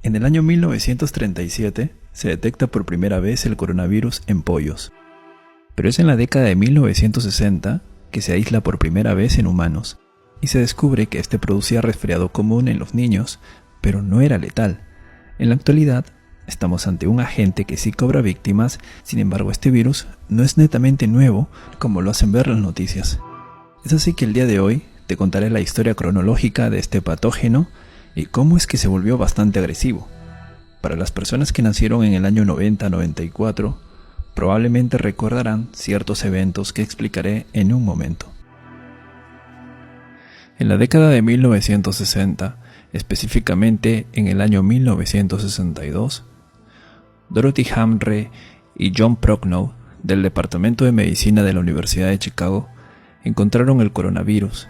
En el año 1937 se detecta por primera vez el coronavirus en pollos, pero es en la década de 1960 que se aísla por primera vez en humanos y se descubre que este producía resfriado común en los niños, pero no era letal. En la actualidad, estamos ante un agente que sí cobra víctimas, sin embargo este virus no es netamente nuevo como lo hacen ver las noticias. Es así que el día de hoy te contaré la historia cronológica de este patógeno y cómo es que se volvió bastante agresivo. Para las personas que nacieron en el año 90-94, probablemente recordarán ciertos eventos que explicaré en un momento. En la década de 1960, específicamente en el año 1962, Dorothy Hamre y John Prochnow, del Departamento de Medicina de la Universidad de Chicago, encontraron el coronavirus.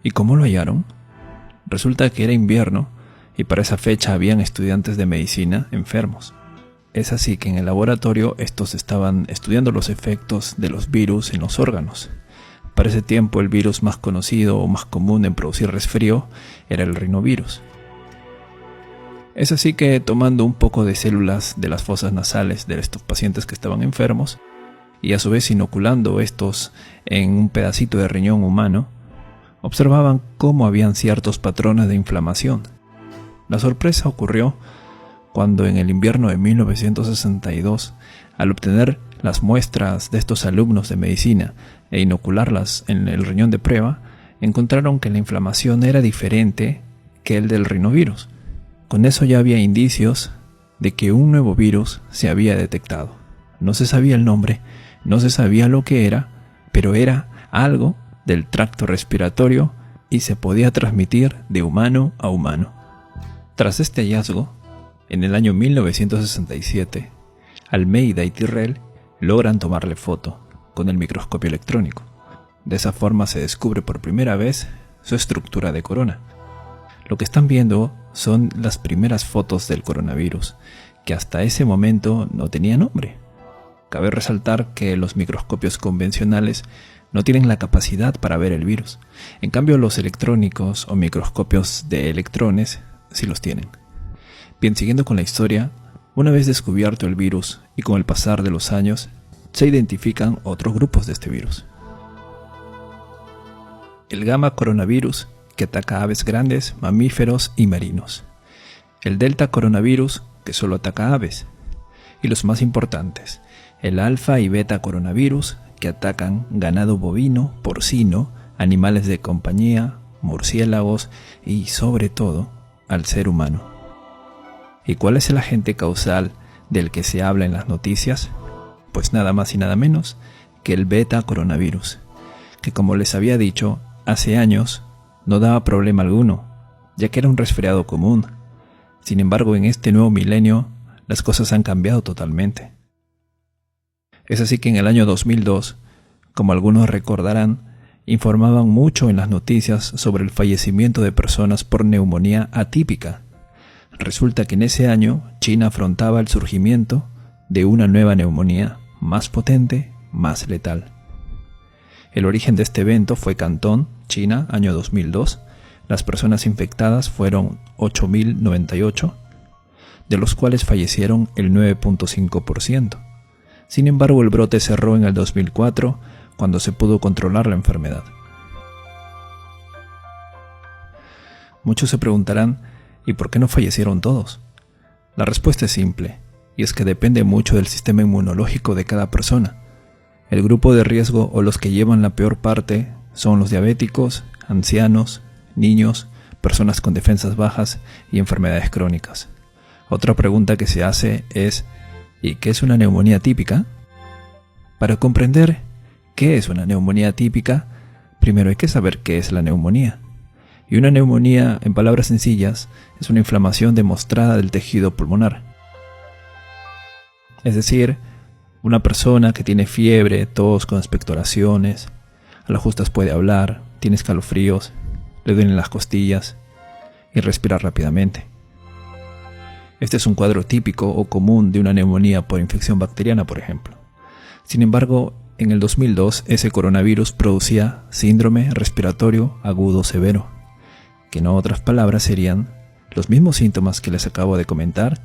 ¿Y cómo lo hallaron? Resulta que era invierno y para esa fecha habían estudiantes de medicina enfermos. Es así que en el laboratorio estos estaban estudiando los efectos de los virus en los órganos. Para ese tiempo el virus más conocido o más común en producir resfrío era el rinovirus. Es así que tomando un poco de células de las fosas nasales de estos pacientes que estaban enfermos y a su vez inoculando estos en un pedacito de riñón humano, observaban cómo habían ciertos patrones de inflamación. La sorpresa ocurrió cuando en el invierno de 1962, al obtener las muestras de estos alumnos de medicina e inocularlas en el riñón de prueba, encontraron que la inflamación era diferente que el del rinovirus. Con eso ya había indicios de que un nuevo virus se había detectado. No se sabía el nombre, no se sabía lo que era, pero era algo del tracto respiratorio y se podía transmitir de humano a humano. Tras este hallazgo, en el año 1967, Almeida y Tyrrell logran tomarle foto con el microscopio electrónico. De esa forma se descubre por primera vez su estructura de corona. Lo que están viendo son las primeras fotos del coronavirus, que hasta ese momento no tenía nombre. Cabe resaltar que los microscopios convencionales no tienen la capacidad para ver el virus. En cambio, los electrónicos o microscopios de electrones sí los tienen. Bien, siguiendo con la historia, una vez descubierto el virus y con el pasar de los años, se identifican otros grupos de este virus. El gamma coronavirus, que ataca a aves grandes, mamíferos y marinos. El delta coronavirus, que solo ataca a aves. Y los más importantes, el alfa y beta coronavirus, que atacan ganado bovino, porcino, animales de compañía, murciélagos y, sobre todo, al ser humano. ¿Y cuál es el agente causal del que se habla en las noticias? Pues nada más y nada menos que el beta coronavirus, que como les había dicho, hace años no daba problema alguno, ya que era un resfriado común. Sin embargo, en este nuevo milenio, las cosas han cambiado totalmente. Es así que en el año 2002, como algunos recordarán, informaban mucho en las noticias sobre el fallecimiento de personas por neumonía atípica. Resulta que en ese año China afrontaba el surgimiento de una nueva neumonía, más potente, más letal. El origen de este evento fue Cantón, China, año 2002. Las personas infectadas fueron 8.098, de los cuales fallecieron el 9.5%. Sin embargo, el brote cerró en el 2004, cuando se pudo controlar la enfermedad. Muchos se preguntarán, ¿y por qué no fallecieron todos? La respuesta es simple, y es que depende mucho del sistema inmunológico de cada persona. El grupo de riesgo o los que llevan la peor parte son los diabéticos, ancianos, niños, personas con defensas bajas y enfermedades crónicas. Otra pregunta que se hace es, ¿y qué es una neumonía típica? Para comprender qué es una neumonía típica, primero hay que saber qué es la neumonía. Y una neumonía, en palabras sencillas, es una inflamación demostrada del tejido pulmonar. Es decir, una persona que tiene fiebre, tos con expectoraciones, a las justas puede hablar, tiene escalofríos, le duelen las costillas y respira rápidamente. Este es un cuadro típico o común de una neumonía por infección bacteriana, por ejemplo. Sin embargo, en el 2002 ese coronavirus producía síndrome respiratorio agudo severo, que en otras palabras serían los mismos síntomas que les acabo de comentar,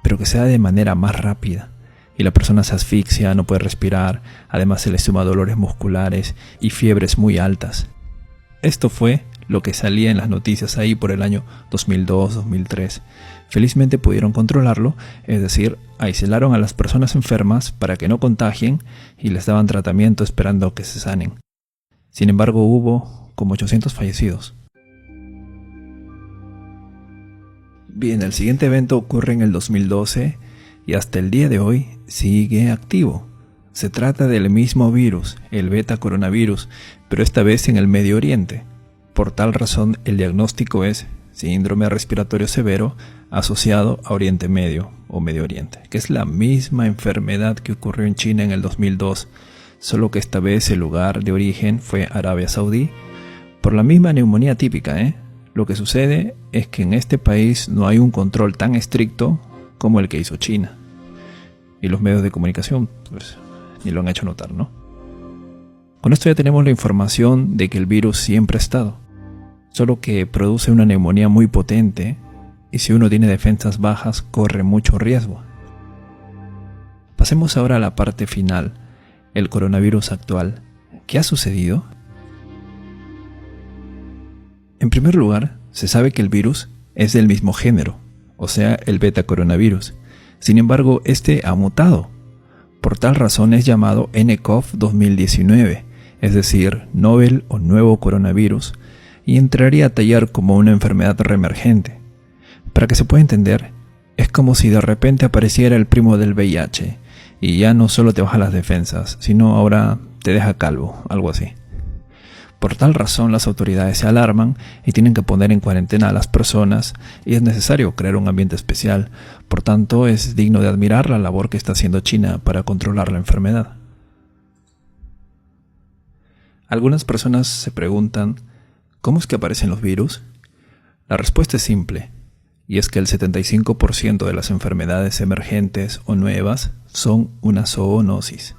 pero que sea de manera más rápida. Y la persona se asfixia, no puede respirar, además se le suma dolores musculares y fiebres muy altas. Esto fue lo que salía en las noticias ahí por el año 2002-2003. Felizmente pudieron controlarlo, es decir, aislaron a las personas enfermas para que no contagien y les daban tratamiento esperando que se sanen. Sin embargo, hubo como 800 fallecidos. Bien, el siguiente evento ocurre en el 2012 y hasta el día de hoy sigue activo. Se trata del mismo virus, el beta coronavirus, pero esta vez en el Medio Oriente. Por tal razón, el diagnóstico es síndrome respiratorio severo asociado a Oriente Medio o Medio Oriente, que es la misma enfermedad que ocurrió en China en el 2002, solo que esta vez el lugar de origen fue Arabia Saudí, por la misma neumonía típica, Lo que sucede es que en este país no hay un control tan estricto como el que hizo China. Y los medios de comunicación, pues, ni lo han hecho notar, ¿no? Con esto ya tenemos la información de que el virus siempre ha estado, solo que produce una neumonía muy potente y si uno tiene defensas bajas corre mucho riesgo. Pasemos ahora a la parte final, el coronavirus actual. ¿Qué ha sucedido? En primer lugar, se sabe que el virus es del mismo género, o sea, el beta coronavirus. Sin embargo, este ha mutado. Por tal razón es llamado nCoV 2019, es decir, novel o nuevo coronavirus, y entraría a tallar como una enfermedad reemergente. Para que se pueda entender, es como si de repente apareciera el primo del VIH, y ya no solo te baja las defensas, sino ahora te deja calvo, algo así. Por tal razón las autoridades se alarman y tienen que poner en cuarentena a las personas y es necesario crear un ambiente especial. Por tanto, es digno de admirar la labor que está haciendo China para controlar la enfermedad. Algunas personas se preguntan, ¿cómo es que aparecen los virus? La respuesta es simple, y es que el 75% de las enfermedades emergentes o nuevas son una zoonosis,